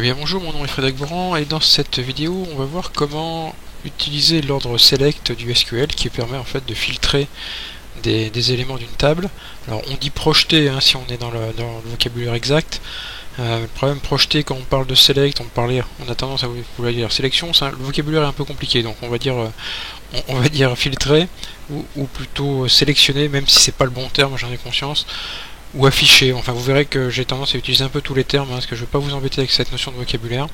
bien bonjour, mon nom est Frédéric Boran et dans cette vidéo on va voir comment utiliser l'ordre select du SQL qui permet en fait de filtrer des éléments d'une table. Alors on dit projeter hein, si on est dans le vocabulaire exact. Le problème projeter quand on parle de select, on a tendance à vouloir dire sélection, le vocabulaire est un peu compliqué, donc on va dire filtrer ou plutôt sélectionner, même si c'est pas le bon terme, j'en ai conscience. Ou afficher, enfin vous verrez que j'ai tendance à utiliser un peu tous les termes, parce que je ne vais pas vous embêter avec cette notion de vocabulaire.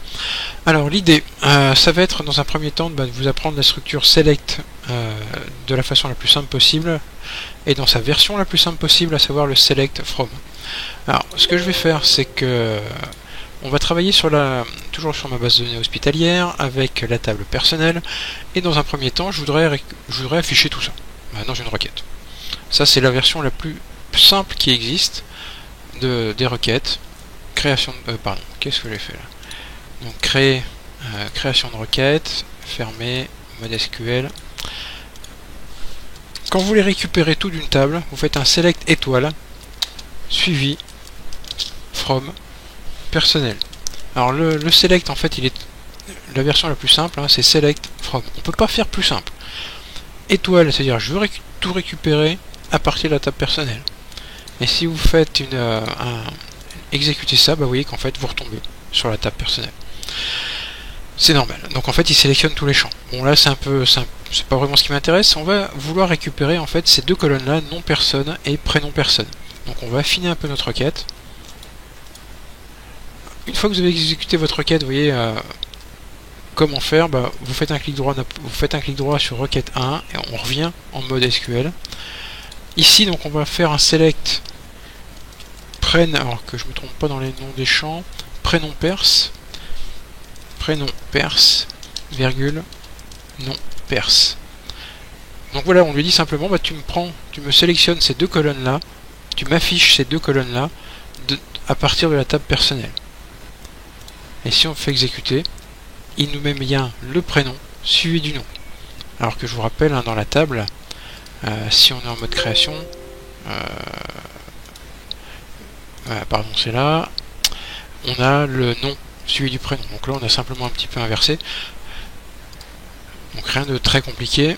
Alors l'idée, ça va être dans un premier temps de vous apprendre la structure select de la façon la plus simple possible, et dans sa version la plus simple possible, à savoir le select from. Alors ce que je vais faire, c'est que on va travailler toujours sur ma base de données hospitalière, avec la table personnelle, et dans un premier temps, je voudrais afficher tout ça dans une requête. Ça c'est la version la plus simple qui existe des requêtes. Création de qu'est-ce que j'ai fait là? Donc création de requête, fermer, mode SQL. Quand vous voulez récupérer tout d'une table, vous faites un select étoile suivi from personnel. Alors le select en fait il est la version la plus simple, hein, c'est select from. On peut pas faire plus simple. Étoile, c'est-à-dire je veux tout récupérer à partir de la table personnelle. Et si vous faites exécuter ça, vous voyez qu'en fait vous retombez sur la table personnelle. C'est normal. Donc en fait il sélectionne tous les champs. Bon là c'est pas vraiment ce qui m'intéresse. On va vouloir récupérer en fait ces deux colonnes là, nom personne et prénom personne. Donc on va affiner un peu notre requête. Une fois que vous avez exécuté votre requête, vous voyez comment faire. Vous faites un clic droit sur requête 1 et on revient en mode SQL. Ici donc on va faire un select alors que je me trompe pas dans les noms des champs, prénom perse, virgule, nom perse. Donc voilà, on lui dit simplement, tu me sélectionnes ces deux colonnes là, tu m'affiches ces deux colonnes là à partir de la table personnelle. Et si on fait exécuter, il nous met bien le prénom suivi du nom. Alors que je vous rappelle, dans la table, si on est en mode création, pardon, c'est là, on a le nom suivi du prénom. Donc là on a simplement un petit peu inversé. Donc rien de très compliqué.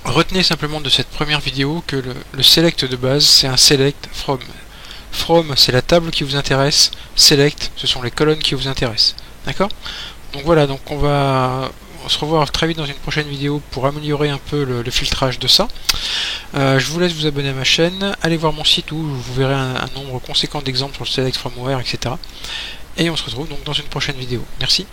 Retenez simplement de cette première vidéo que le select de base c'est un select from. From c'est la table qui vous intéresse, select ce sont les colonnes qui vous intéressent. D'accord? Donc voilà, donc on va se revoir très vite dans une prochaine vidéo pour améliorer un peu le filtrage de ça. Je vous laisse vous abonner à ma chaîne, allez voir mon site où vous verrez un nombre conséquent d'exemples sur le select from where, etc. Et on se retrouve donc dans une prochaine vidéo. Merci.